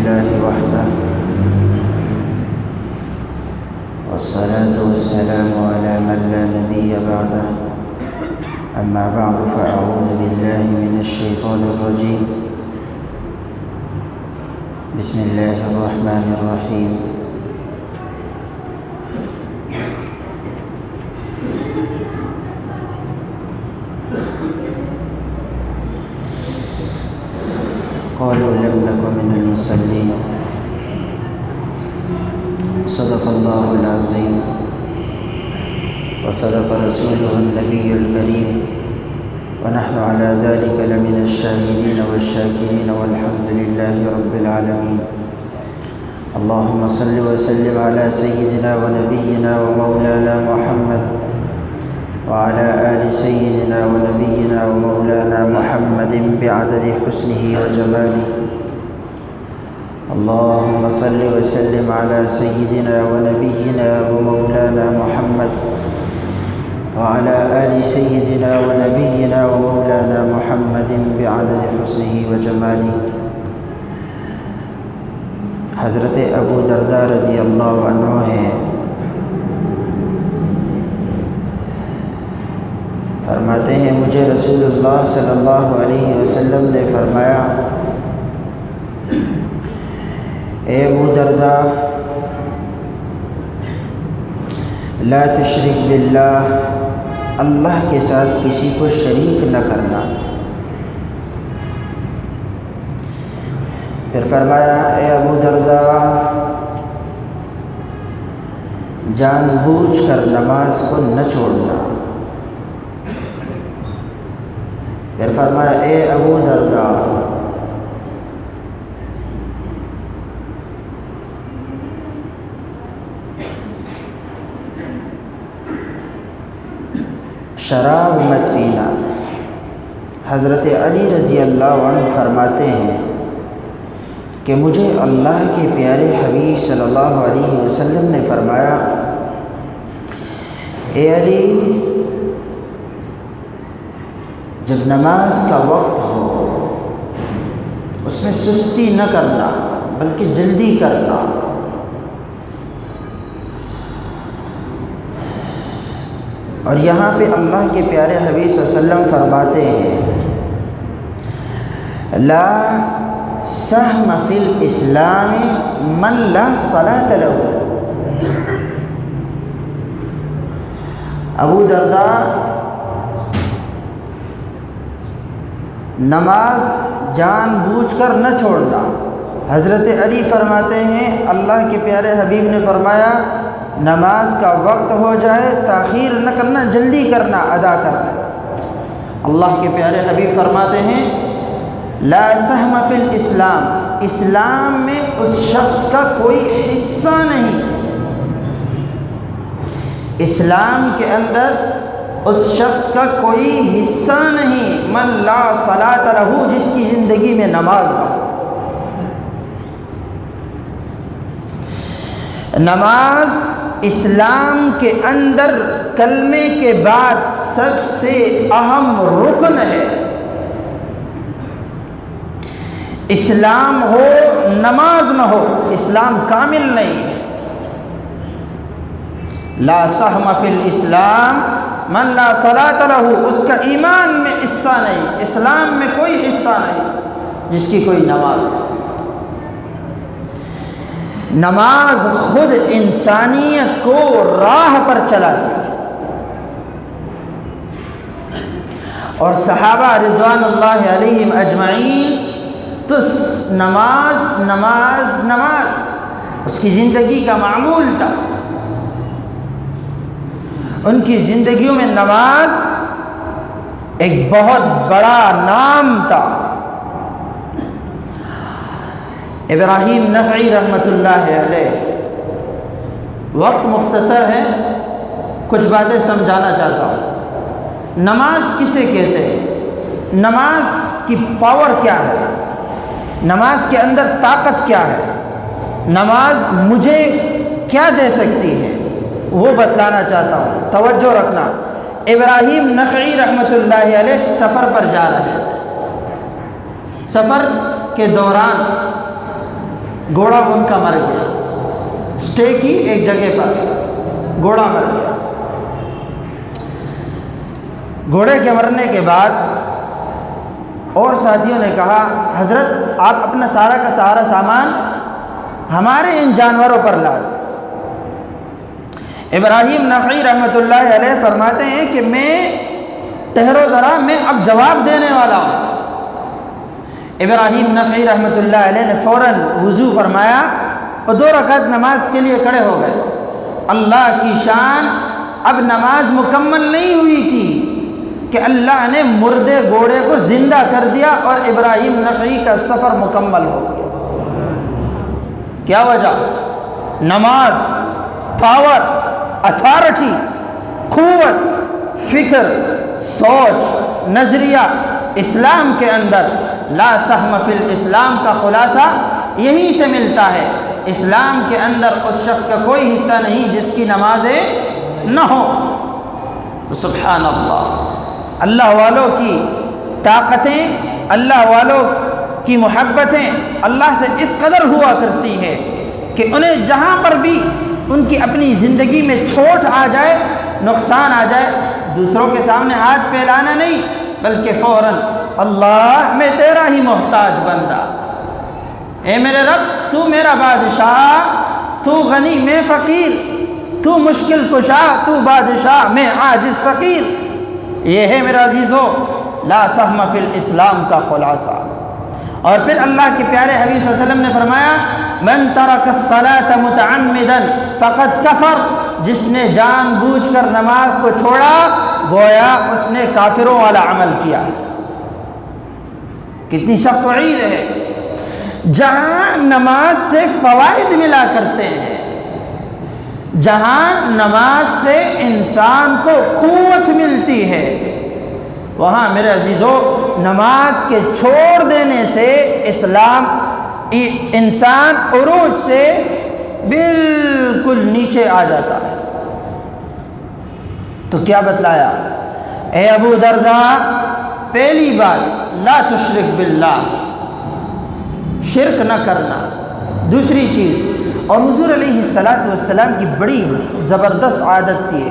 لله وحده، والصلاة والسلام على من لا نبي بعده. أما بعد فأعوذ بالله من الشيطان الرجيم. بسم الله الرحمن الرحيم. قالوا لم نك من المصلين. صدق الله العظيم وصدق رسوله النبي الكريم، ونحن على ذلك لمن الشاهدين والشاكرين، والحمد لله رب العالمين. اللهم صل وسلم على سيدنا ونبينا ومولانا محمد وعلى آل سيدنا ونبينا ومولانا محمد بعدد حسنه وجماله. اللهم صل وسلم على سيدنا ونبينا ومولانا محمد وعلى آل سيدنا ونبينا ومولانا محمد بعدد حسنه وجماله. حضرت ابو درداء رضی اللہ عنہ ہیں، فرماتے ہیں مجھے رسول اللہ صلی اللہ علیہ وسلم نے فرمایا، اے ابو درداء، لا تشرک باللہ، اللہ کے ساتھ کسی کو شریک نہ کرنا. پھر فرمایا، اے ابو درداء، جان بوجھ کر نماز کو نہ چھوڑنا. پھر فرمایا، اے ابو درداء، شراب مت پینا. حضرت علی رضی اللہ عنہ فرماتے ہیں کہ مجھے اللہ کے پیارے حبیب صلی اللہ علیہ وسلم نے فرمایا، اے علی، جب نماز کا وقت ہو اس میں سستی نہ کرنا بلکہ جلدی کرنا. اور یہاں پہ اللہ کے پیارے حبیب صلی اللہ علیہ وسلم فرماتے ہیں، لا سہم فی الاسلام من لا صلاۃ لہ. ابو درداء، نماز جان بوجھ کر نہ چھوڑنا. حضرت علی فرماتے ہیں اللہ کے پیارے حبیب نے فرمایا، نماز کا وقت ہو جائے تاخیر نہ کرنا، جلدی کرنا، ادا کرنا. اللہ کے پیارے حبیب فرماتے ہیں، لا سہم فی الاسلام، اسلام میں اس شخص کا کوئی حصہ نہیں. اسلام کے اندر اس شخص کا کوئی حصہ نہیں، من لا صلاۃ لہ، جس کی زندگی میں نماز نہ ہو. نماز اسلام کے اندر کلمے کے بعد سب سے اہم رکن ہے. اسلام ہو نماز نہ ہو، اسلام کامل نہیں ہے. لا سہم فی الاسلام من لا صلاۃ لہ، اس کا ایمان میں حصہ نہیں، اسلام میں کوئی حصہ نہیں جس کی کوئی نماز نہیں. نماز خود انسانیت کو راہ پر چلاتی ہے. اور صحابہ رضوان اللہ علیہم اجمعین تو نماز نماز نماز اس کی زندگی کا معمول تھا. ان کی زندگیوں میں نماز ایک بہت بڑا نام تھا. ابراہیم نخعی رحمۃ اللہ علیہ، وقت مختصر ہے، کچھ باتیں سمجھانا چاہتا ہوں. نماز کسے کہتے ہیں؟ نماز کی پاور کیا ہے؟ نماز کے اندر طاقت کیا ہے؟ نماز مجھے کیا دے سکتی ہے؟ وہ بتلانا چاہتا ہوں. توجہ رکھنا. ابراہیم نخعی رحمۃ اللہ علیہ سفر پر جا رہے تھے. سفر کے دوران گھوڑا ان کا مر گیا، اسٹے کی ایک جگہ پر گھوڑا مر گیا۔ گھوڑے کے مرنے کے بعد اور ساتھیوں نے کہا حضرت آپ اپنا سارا کا سارا سامان ہمارے ان جانوروں پر لاد دیں۔ ابراہیم نخعی رحمۃ اللہ علیہ فرماتے ہیں کہ میں ٹھہرو ذرا، میں اب جواب دینے والا ہوں۔ ابراہیم نخعی رحمۃ اللہ علیہ نے فوراً وضو فرمایا اور 2 رکعت نماز کے لیے کھڑے ہو گئے۔ اللہ کی شان، اب نماز مکمل نہیں ہوئی تھی کہ اللہ نے مردے گھوڑے کو زندہ کر دیا اور ابراہیم نخعی کا سفر مکمل ہو گیا۔ کیا وجہ؟ نماز، پاور، اتھارٹی، قوت، فکر، سوچ، نظریہ اسلام کے اندر لا سہم فی الاسلام کا خلاصہ یہیں سے ملتا ہے۔ اسلام کے اندر اس شخص کا کوئی حصہ نہیں جس کی نمازیں نہ ہو۔ تو سبحان اللہ، اللہ والوں کی طاقتیں، اللہ والوں کی محبتیں اللہ سے اس قدر ہوا کرتی ہے کہ انہیں جہاں پر بھی ان کی اپنی زندگی میں چوٹ آ جائے، نقصان آ جائے، دوسروں کے سامنے ہاتھ پھیلانا نہیں بلکہ فوراً اللہ میں تیرا ہی محتاج بندہ، اے میرے رب تو میرا بادشاہ، تو غنی میں فقیر، تو مشکل کشا، تو بادشاہ میں عاجز فقیر۔ یہ ہے میرا عزیزو لا سہم فی الاسلام کا خلاصہ۔ اور پھر اللہ کے پیارے حبیب صلی اللہ علیہ وسلم نے فرمایا من ترک الصلاۃ متعمدا فقد کفر، جس نے جان بوجھ کر نماز کو چھوڑا گویا اس نے کافروں والا عمل کیا۔ کتنی سخت وعید ہے۔ جہاں نماز سے فوائد ملا کرتے ہیں، جہاں نماز سے انسان کو قوت ملتی ہے، وہاں میرے عزیزو نماز کے چھوڑ دینے سے انسان عروج سے بالکل نیچے آ جاتا ہے۔ تو کیا بتلایا؟ اے ابو درداء، پہلی بات لا تشرک باللہ، شرک نہ کرنا۔ دوسری چیز، اور حضور علیہ السلام کی بڑی زبردست عادت تھی،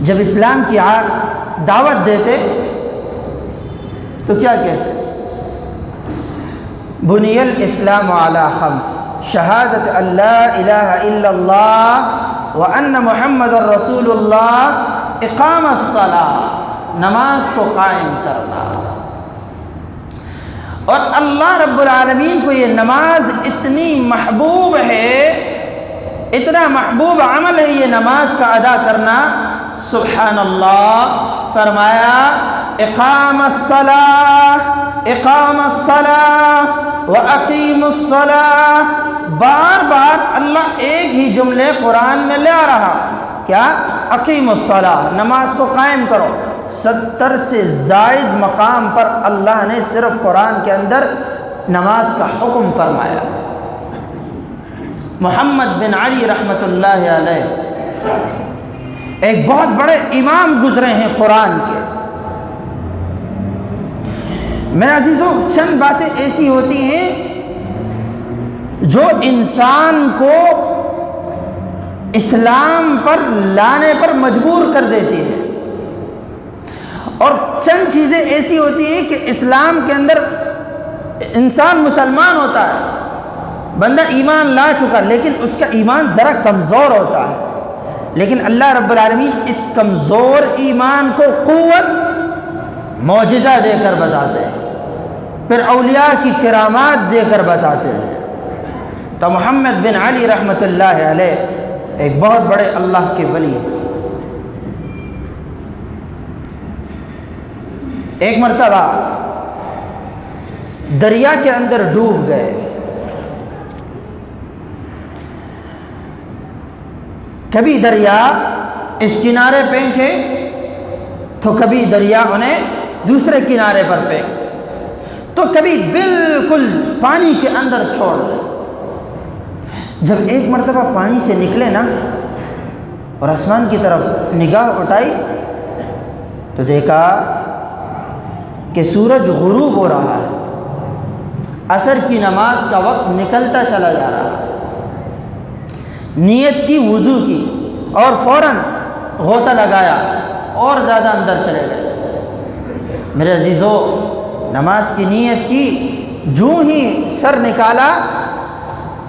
جب اسلام کی دعوت دیتے تو کیا کہتے؟ بنی الاسلام علی خمس، شہادت ان لا الہ الا اللہ وان محمد رسول اللہ، اقام الصلاۃ، نماز کو قائم کرنا۔ اور اللہ رب العالمین کو یہ نماز اتنی محبوب ہے، اتنا محبوب عمل ہے یہ نماز کا ادا کرنا، سبحان اللہ، فرمایا اقام الصلاۃ، اقام الصلاۃ واقیم الصلاۃ، بار بار اللہ ایک ہی جملے قرآن میں لے آ رہا، کیا؟ اقیم الصلاۃ، نماز کو قائم کرو۔ 70 سے زائد مقام پر اللہ نے صرف قرآن کے اندر نماز کا حکم فرمایا۔ محمد بن علی رحمۃ اللہ علیہ ایک بہت بڑے امام گزرے ہیں قرآن کے۔ میرے عزیزوں، چند باتیں ایسی ہوتی ہیں جو انسان کو اسلام پر لانے پر مجبور کر دیتی ہے، اور چند چیزیں ایسی ہوتی ہیں کہ اسلام کے اندر انسان مسلمان ہوتا ہے، بندہ ایمان لا چکا لیکن اس کا ایمان ذرا کمزور ہوتا ہے، لیکن اللہ رب العالمین اس کمزور ایمان کو قوت، معجزہ دے کر بتاتے ہیں، پھر اولیاء کی کرامات دے کر بتاتے ہیں۔ تو محمد بن علی رحمۃ اللہ علیہ ایک بہت بڑے اللہ کے ولی، ایک مرتبہ دریا کے اندر ڈوب گئے۔ کبھی دریا اس کنارے پھینکے تو کبھی دریا انہیں دوسرے کنارے پر پھینکے، تو کبھی بالکل پانی کے اندر چھوڑ دے۔ جب ایک مرتبہ پانی سے نکلے نا اور آسمان کی طرف نگاہ اٹھائی تو دیکھا کہ سورج غروب ہو رہا ہے، عصر کی نماز کا وقت نکلتا چلا جا رہا، نیت کی وضو کی اور فوراً غوطہ لگایا اور زیادہ اندر چلے گئے۔ میرے عزیزو، نماز کی نیت کی، جو ہی سر نکالا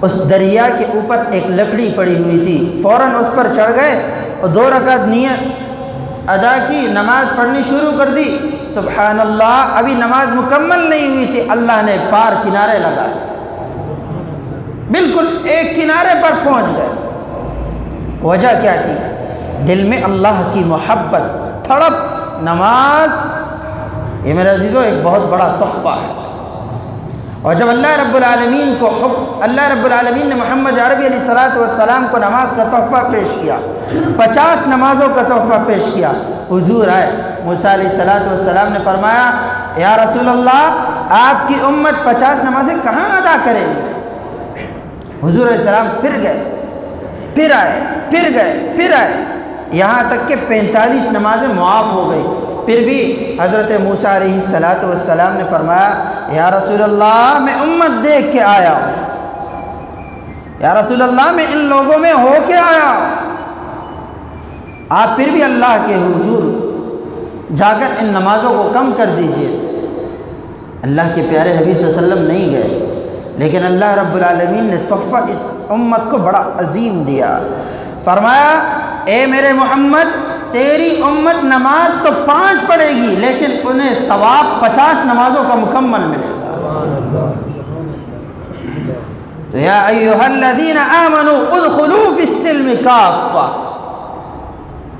اس دریا کے اوپر ایک لکڑی پڑی ہوئی تھی، فوراً اس پر چڑھ گئے اور 2 رکعت نیت ادا کی، نماز پڑھنی شروع کر دی۔ سبحان اللہ، ابھی نماز مکمل نہیں ہوئی تھی، اللہ نے پار کنارے لگا دیا، بالکل ایک کنارے پر پہنچ گئے۔ وجہ کیا تھی؟ دل میں اللہ کی محبت، تڑپ۔ نماز یہ میرے عزیزو ایک بہت بڑا تحفہ ہے، اور جب اللہ رب العالمین نے محمد عربی علیہ السلام کو نماز کا تحفہ پیش کیا، 50 نمازوں کا تحفہ پیش کیا، حضور آئے، موسیٰ علیہ السلام نے فرمایا یا رسول اللہ، آپ کی امت 50 نمازیں کہاں ادا کرے گی؟ حضور علیہ السلام پھر گئے، پھر آئے، پھر گئے، پھر آئے، یہاں تک کہ 45 نمازیں معاف ہو گئی۔ پھر بھی حضرت موسیٰ علیہ السلام نے فرمایا یا رسول اللہ، میں امت دیکھ کے آیا ہوں، یا رسول اللہ میں ان لوگوں میں ہو کے آیا ہوں، آپ پھر بھی اللہ کے حضور جا کر ان نمازوں کو کم کر دیجئے۔ اللہ کے پیارے حبیب صلی اللہ علیہ وسلم نہیں گئے، لیکن اللہ رب العالمین نے تحفہ اس امت کو بڑا عظیم دیا۔ فرمایا اے میرے محمد، تیری امت نماز تو 5 پڑھے گی، لیکن انہیں ثواب 50 نمازوں کا مکمل ملے گا۔ تو یا ایھا الذین آمنوا ادخلوا فی السلم کافہ،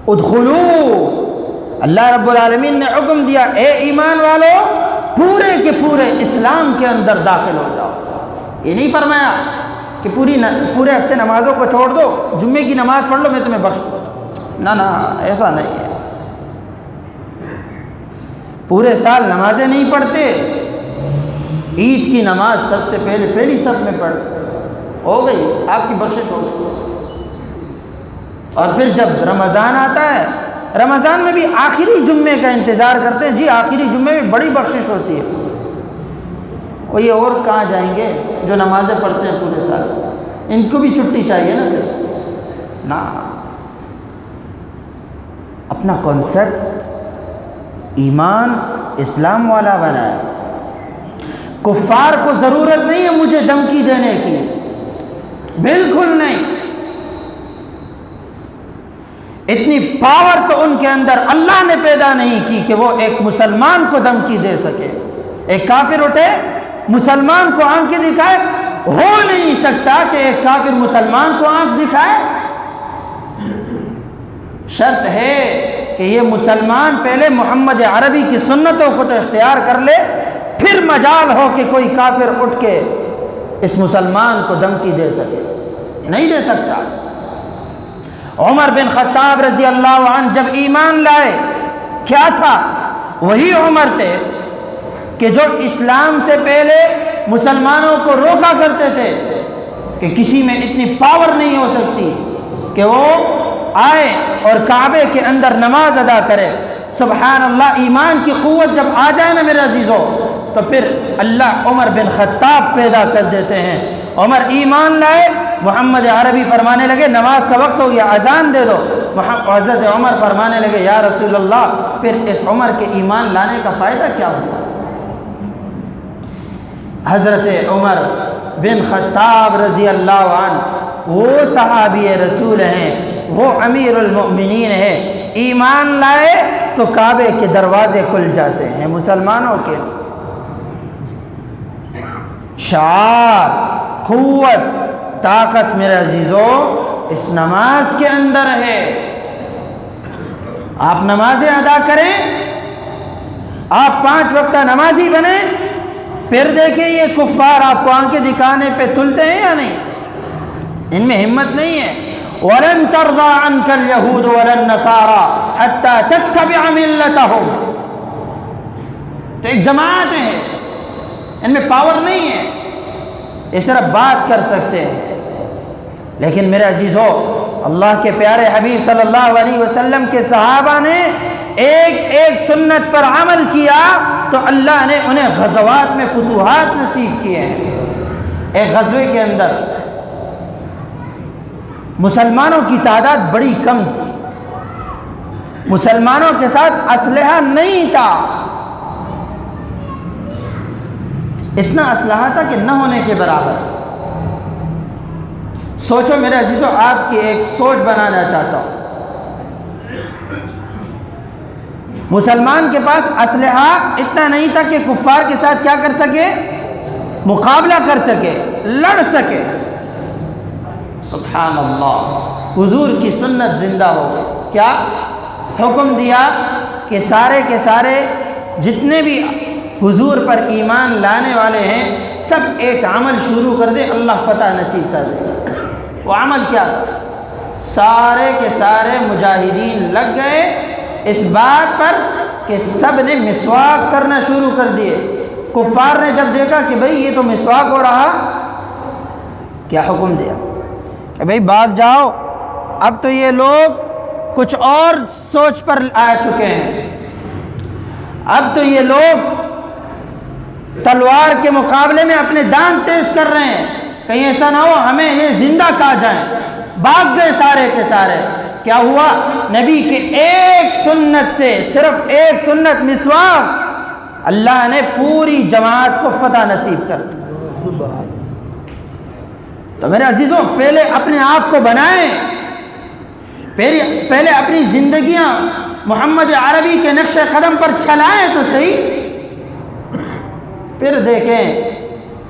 ادخلوا، اللہ رب العالمین نے حکم دیا اے ایمان والو، پورے کے پورے اسلام کے اندر داخل ہو جاؤ۔ یہ نہیں فرمایا کہ پورے ہفتے نمازوں کو چھوڑ دو، جمعے کی نماز پڑھ لو میں تمہیں بخش دوں، نہ ایسا نہیں ہے۔ پورے سال نمازیں نہیں پڑھتے، عید کی نماز سب سے پہلی صف میں پڑھ ہو گئی، آپ کی بخشش ہو گئی۔ اور پھر جب رمضان آتا ہے، رمضان میں بھی آخری جمعے کا انتظار کرتے ہیں، جی آخری جمعے میں بڑی بخشش ہوتی ہے۔ وہ یہ اور کہاں جائیں گے جو نمازیں پڑھتے ہیں پورے سال؟ ان کو بھی چھٹی چاہیے نا پھر، نا۔ اپنا کانسیپٹ ایمان اسلام والا بنائے۔ کفار کو ضرورت نہیں ہے مجھے دھمکی دینے کی، بالکل نہیں۔ اتنی پاور تو ان کے اندر اللہ نے پیدا نہیں کی کہ وہ ایک مسلمان کو دھمکی دے سکے۔ ایک کافر اٹھے مسلمان کو آنکھ دکھائے، ہو نہیں سکتا کہ ایک کافر مسلمان کو آنکھ دکھائے۔ شرط ہے کہ یہ مسلمان پہلے محمد عربی کی سنتوں کو تو اختیار کر لے، پھر مجال ہو کہ کوئی کافر اٹھ کے اس مسلمان کو دھمکی دے سکے، نہیں دے سکتا۔ عمر بن خطاب رضی اللہ عنہ جب ایمان لائے، کیا تھا؟ وہی عمر تھے کہ جو اسلام سے پہلے مسلمانوں کو روکا کرتے تھے کہ کسی میں اتنی پاور نہیں ہو سکتی کہ وہ آئے اور کعبے کے اندر نماز ادا کرے۔ سبحان اللہ، ایمان کی قوت جب آ جائے نا میرے عزیزو، تو پھر اللہ عمر بن خطاب پیدا کر دیتے ہیں۔ عمر ایمان لائے، محمد عربی فرمانے لگے نماز کا وقت ہو گیا، اذان دے دو۔ حضرت عمر فرمانے لگے یا رسول اللہ، پھر اس عمر کے ایمان لانے کا فائدہ کیا ہوا؟ حضرت عمر بن خطاب رضی اللہ عنہ وہ صحابی رسول ہیں، وہ امیر المؤمنین ہیں، ایمان لائے تو کعبے کے دروازے کھل جاتے ہیں مسلمانوں کے لیے۔ شعار، قوت، طاقت میرے عزیزو اس نماز کے اندر ہے۔ آپ نمازیں ادا کریں، آپ 5 وقتہ نمازی بنیں، پھر دیکھیں یہ کفار آپ کو آنکھیں دکھانے پہ تلتے ہیں یا نہیں؟ ان میں ہمت نہیں ہے۔ وَلَن تَرْضَىٰ عَنْكَ الْيَهُودُ وَلَا النَّصَارَىٰ حَتَّىٰ تَتَّبِعَ مِلَّتَهُمْ۔ تو ایک جماعت ہے، ان میں پاور نہیں ہے، یہ صرف بات کر سکتے ہیں۔ لیکن میرے عزیزو، اللہ کے پیارے حبیب صلی اللہ علیہ وسلم کے صحابہ نے ایک ایک سنت پر عمل کیا تو اللہ نے انہیں غزوات میں فتوحات نصیب کیے ہیں۔ ایک غزوے کے اندر مسلمانوں کی تعداد بڑی کم تھی، مسلمانوں کے ساتھ اسلحہ نہیں تھا، اتنا اسلحہ تھا کہ نہ ہونے کے برابر۔ سوچو میرے عزیزو، آپ کی ایک سوچ بنانا چاہتا ہوں، مسلمان کے پاس اسلحہ اتنا نہیں تھا کہ کفار کے ساتھ کیا کر سکے، مقابلہ کر سکے، لڑ سکے۔ سبحان اللہ، حضور کی سنت زندہ ہو گئی۔ کیا حکم دیا کہ سارے کے سارے جتنے بھی حضور پر ایمان لانے والے ہیں سب ایک عمل شروع کر دے، اللہ فتح نصیب کر دے۔ وہ عمل کیا تھا؟ سارے کے سارے مجاہدین لگ گئے اس بات پر کہ سب نے مسواک کرنا شروع کر دیے۔ کفار نے جب دیکھا کہ بھئی یہ تو مسواک ہو رہا، کیا حکم دیا کہ بھئی بھاگ جاؤ، اب تو یہ لوگ کچھ اور سوچ پر آ چکے ہیں، اب تو یہ لوگ تلوار کے مقابلے میں اپنے دان تیز کر رہے ہیں، کہیں ایسا نہ ہو ہمیں یہ زندہ کھا جائیں۔ بھاگ گئے سارے کے سارے۔ کیا ہوا؟ نبی کے ایک سنت سے، صرف ایک سنت مسواک، اللہ نے پوری جماعت کو فتح نصیب کر دی۔ تو میرے عزیزوں، پہلے اپنے آپ کو بنائیں، پہلے اپنی زندگیاں محمد عربی کے نقش قدم پر چلائیں تو صحیح، پھر دیکھیں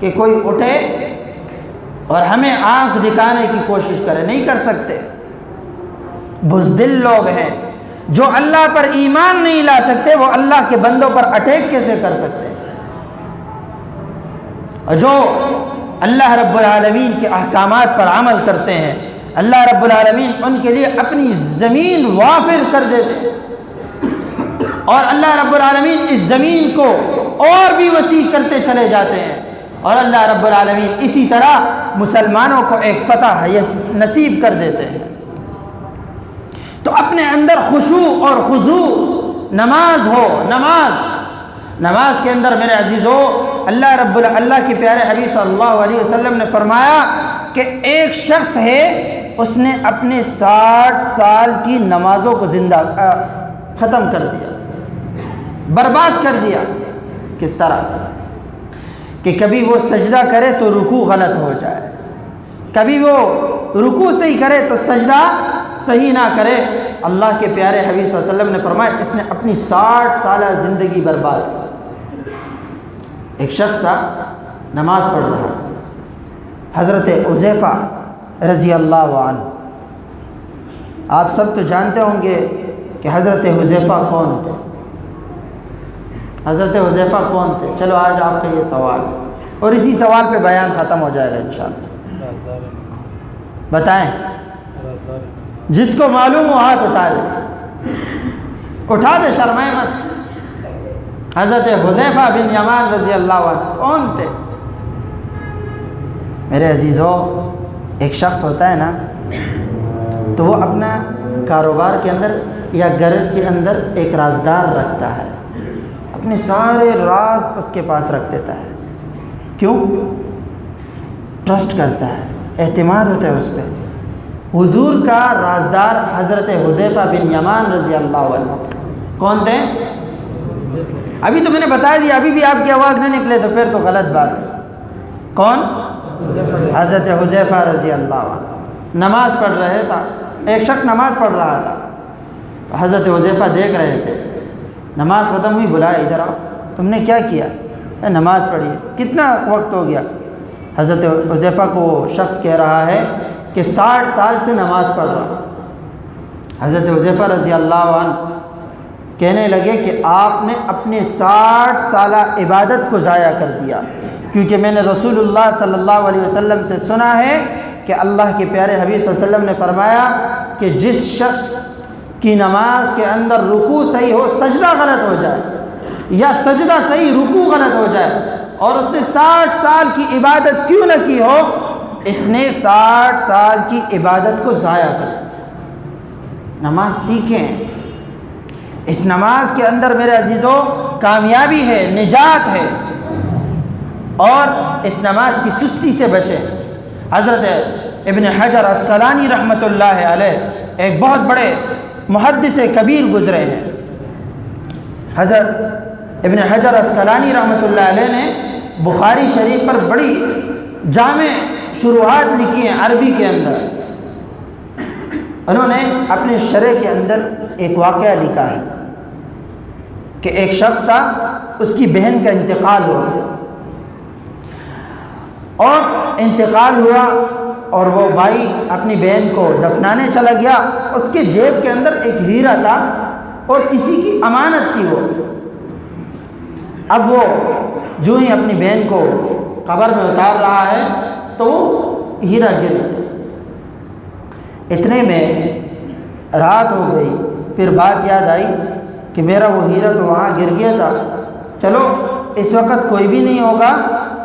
کہ کوئی اٹھے اور ہمیں آنکھ دکھانے کی کوشش کرے۔ نہیں کر سکتے، بزدل لوگ ہیں جو اللہ پر ایمان نہیں لا سکتے، وہ اللہ کے بندوں پر اٹیک کیسے کر سکتے؟ اور جو اللہ رب العالمین کے احکامات پر عمل کرتے ہیں، اللہ رب العالمین ان کے لیے اپنی زمین وافر کر دیتے، اور اللہ رب العالمین اس زمین کو اور بھی وسیع کرتے چلے جاتے ہیں، اور اللہ رب العالمین اسی طرح مسلمانوں کو ایک فتح نصیب کر دیتے ہیں۔ تو اپنے اندر خشوع اور خضوع، نماز ہو، نماز کے اندر میرے عزیزو، اللہ کے پیارے حبیب صلی اللہ علیہ وسلم نے فرمایا کہ ایک شخص ہے، اس نے اپنے 60 سال کی نمازوں کو ختم کر دیا، برباد کر دیا۔ کس طرح؟ کہ کبھی وہ سجدہ کرے تو رکوع غلط ہو جائے، کبھی وہ رکوع صحیح کرے تو سجدہ صحیح نہ کرے۔ اللہ کے پیارے حبیب صلی اللہ علیہ وسلم نے فرمایا اس نے اپنی 60 سالہ زندگی برباد کی۔ ایک شخص تھا، نماز پڑھ رہا، حضرت حذیفہ رضی اللہ عنہ، آپ سب تو جانتے ہوں گے کہ حضرت حذیفہ کون تھے۔ حضرت حذیفہ کون تھے؟ چلو آج آپ کا یہ سوال، اور اسی سوال پہ بیان ختم ہو جائے گا انشاءاللہ۔ بتائیں، جس کو معلوم ہو ہاتھ اٹھا دے، شرمائے مت۔ حضرت حذیفہ بن یمان رضی اللہ عنہ کون تھے؟ میرے عزیزو، ایک شخص ہوتا ہے نا، تو وہ اپنا کاروبار کے اندر یا گھر کے اندر ایک رازدار رکھتا ہے، اپنے سارے راز اس کے پاس رکھ دیتا ہے۔ کیوں؟ ٹرسٹ کرتا ہے، اعتماد ہوتا ہے اس پہ۔ حضور کا رازدار حضرت حذیفہ بن یمان رضی اللہ عنہ کون تھے؟ ابھی تو میں نے بتا دیا، ابھی بھی آپ کی آواز نہ نکلے تو پھر تو غلط بات ہے۔ کون؟ حضرت حذیفہ رضی اللہ عنہ نماز پڑھ رہے تھا، ایک شخص نماز پڑھ رہا تھا، حضرت حذیفہ دیکھ رہے تھے، نماز ختم ہوئی، بلایا ادھر آؤ، تم نے کیا کیا؟ نماز پڑھی، کتنا وقت ہو گیا؟ حضرت حذیفہ کو وہ شخص کہہ رہا ہے کہ 60 سال سے نماز پڑھ رہا۔ حضرت حذیفہ رضی اللہ عنہ کہنے لگے کہ آپ نے اپنے 60 سالہ عبادت کو ضائع کر دیا، کیونکہ میں نے رسول اللہ صلی اللہ علیہ وسلم سے سنا ہے کہ اللہ کے پیارے حبیب صلی اللہ علیہ وسلم نے فرمایا کہ جس شخص کی نماز کے اندر رکوع صحیح ہو، سجدہ غلط ہو جائے، یا سجدہ صحیح رکوع غلط ہو جائے، اور اس نے 60 سال کی عبادت کیوں نہ کی ہو، اس نے 60 سال کی عبادت کو ضائع کر دیا۔ نماز سیکھیں، اس نماز کے اندر میرے عزیزوں کامیابی ہے، نجات ہے، اور اس نماز کی سستی سے بچیں۔ حضرت ابن حجر عسقلانی رحمۃ اللہ علیہ ایک بہت بڑے محدث کبیر گزرے ہیں۔ حضرت ابن حجر عسقلانی رحمۃ اللہ علیہ نے بخاری شریف پر بڑی جامع شروحات لکھی ہیں عربی کے اندر۔ انہوں نے اپنے شرح کے اندر ایک واقعہ لکھا ہے کہ ایک شخص تھا، اس کی بہن کا انتقال ہو گیا، اور انتقال ہوا اور وہ بھائی اپنی بہن کو دفنانے چلا گیا۔ اس کے جیب کے اندر ایک ہیرا تھا اور کسی کی امانت تھی وہ۔ اب وہ جو ہی اپنی بہن کو قبر میں اتار رہا ہے تو وہ ہیرا گر گیا۔ اتنے میں رات ہو گئی، پھر بات یاد آئی کہ میرا وہ ہیرا تو وہاں گر گیا تھا، چلو اس وقت کوئی بھی نہیں ہوگا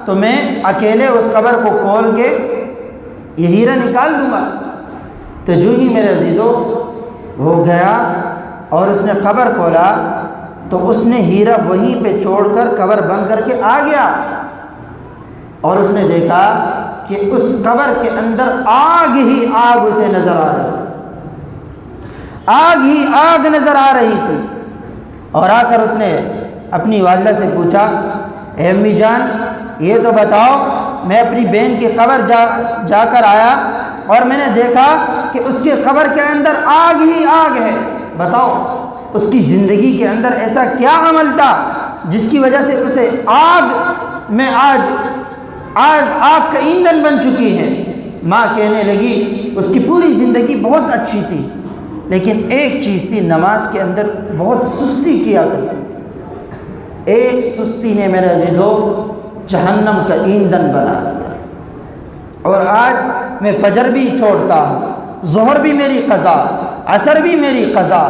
تو میں اکیلے اس قبر کو کھول کے یہ ہیرا نکال دوں گا۔ تو جو ہی میرے عزیزوں وہ گیا اور اس نے قبر کھولا تو اس نے ہیرا وہیں پہ چھوڑ کر قبر بند کر کے آ گیا، اور اس نے دیکھا کہ اس قبر کے اندر آگ ہی آگ اسے نظر آ رہی، آگ ہی آگ نظر آ رہی تھی۔ اور آ کر اس نے اپنی والدہ سے پوچھا، اے امی جان یہ تو بتاؤ، میں اپنی بہن کی قبر جا کر آیا اور میں نے دیکھا کہ اس کے قبر کے اندر آگ ہی آگ ہے، بتاؤ اس کی زندگی کے اندر ایسا کیا عمل تھا جس کی وجہ سے اسے آگ میں آگ کا ایندھن بن چکی ہے۔ ماں کہنے لگی اس کی پوری زندگی بہت اچھی تھی، لیکن ایک چیز تھی، نماز کے اندر بہت سستی کیا کرتی تھی۔ ایک سستی نے میرے عزیزوں جہنم کا ایندھن بنا دیا، اور آج میں فجر بھی چھوڑتا ہوں، ظہر بھی میری قضا، عصر بھی میری قضا،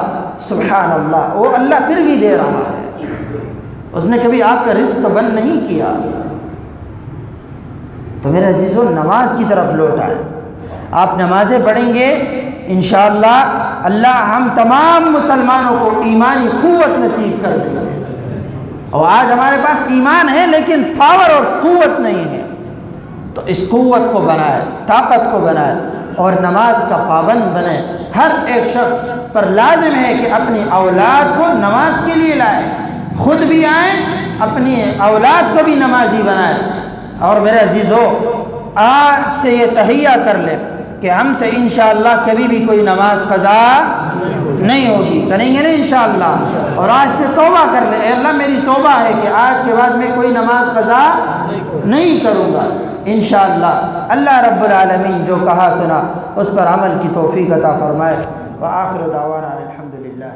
سبحان اللہ، وہ اللہ پھر بھی دے رہا ہے، اس نے کبھی آپ کا رزق بند نہیں کیا۔ تو میرے عزیزوں نماز کی طرف لوٹ آئے، آپ نمازیں پڑھیں گے انشاءاللہ اللہ ہم تمام مسلمانوں کو ایمانی قوت نصیب کر دیں گے۔ اور آج ہمارے پاس ایمان ہے لیکن پاور اور قوت نہیں ہے، تو اس قوت کو بنائے، طاقت کو بنائے اور نماز کا پابند بنے۔ ہر ایک شخص پر لازم ہے کہ اپنی اولاد کو نماز کے لیے لائے، خود بھی آئیں، اپنی اولاد کو بھی نمازی بنائے۔ اور میرے عزیزوں آج سے یہ تہیہ کر لے کہ ہم سے انشاءاللہ کبھی بھی کوئی نماز قضا نہیں ہوگی، کریں گے نا انشاءاللہ، اور آج سے توبہ کر لے، اے اللہ میری توبہ ہے کہ آج کے بعد میں کوئی نماز قضا نہیں کروں گا انشاءاللہ۔ اللہ رب العالمین جو کہا سنا اس پر عمل کی توفیق عطا فرمائے۔ وآخر دعوانا الحمدللہ۔